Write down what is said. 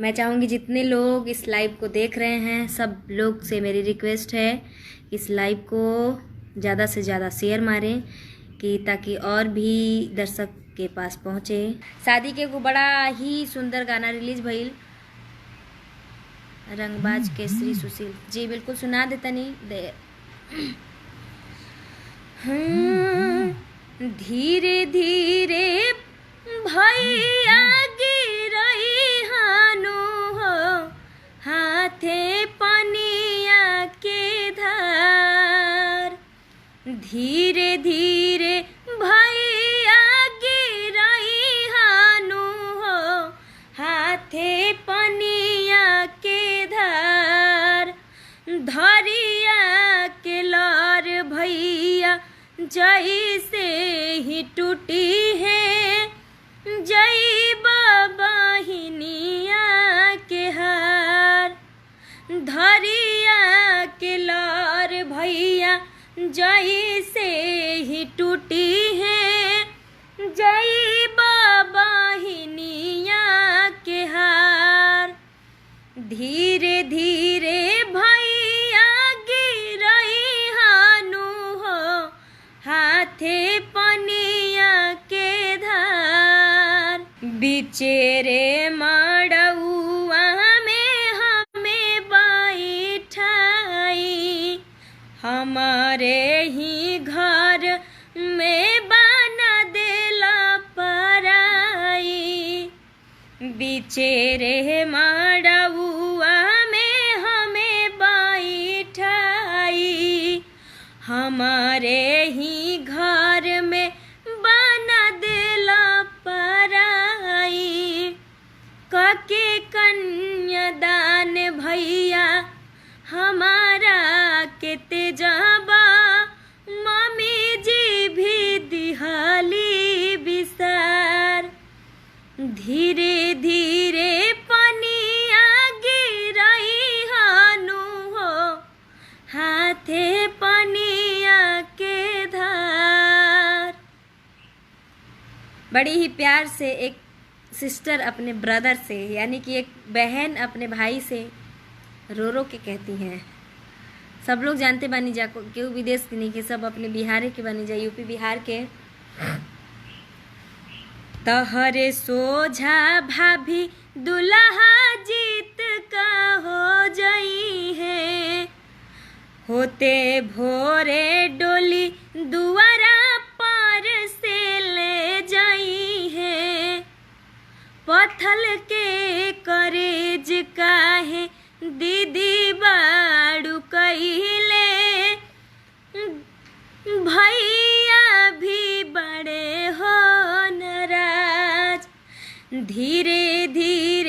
मैं चाहूँगी जितने लोग इस लाइव को देख रहे हैं सब लोग से मेरी रिक्वेस्ट है इस लाइव को ज़्यादा से ज़्यादा शेयर मारें कि ताकि और भी दर्शक के पास पहुँचे। शादी के को बड़ा ही सुंदर गाना रिलीज भइल रंगबाज केसरी सुशील जी, बिल्कुल सुना देता नहीं दे। धीरे धीरे भैया गिरई हानु हो हाथे पनिया के धार। धीरे धीरे भैया गिरई हानु हो हाथे पनिया के धार। धरिया के लार भैया जैसे ही टूटी है जई बहिनिया के हार। धरिया के लार भैया जैसे ही टूटी है जई बहिनिया के हार। धीरे धीरे भैया गिरई हानु हो हाथे पनिया के धार। बिचेरे मड़उआ में हमें बैठाई हमारे ही घर में बना देला पराई। बिचेरे मड़उआ में हमें बैठाई हमारे ही घर में बना देला पराई। कके कन्यादान भैया हमारा के तेजाबा मम्मी जी भी दिहाली विसार। धीरे धीरे पनिया गिरई हानु हो हाथे पनिया के धार। बड़ी ही प्यार से एक सिस्टर अपने ब्रदर से यानी कि एक बहन अपने भाई से रो रो के कहती हैं। सब लोग जानते बानी जा केहू विदेश के नहीं के सब अपने बिहार के बानी जा यूपी बिहार के। तहरे सोझा भाभी दुल्हा जीत का हो जाई है होते भोरे डोली दुआरा पर से ले जाई है। पथल के करेज काहे दीदी बाड़ू कइले भैया भी बड़े हो नाराज। धीरे धीरे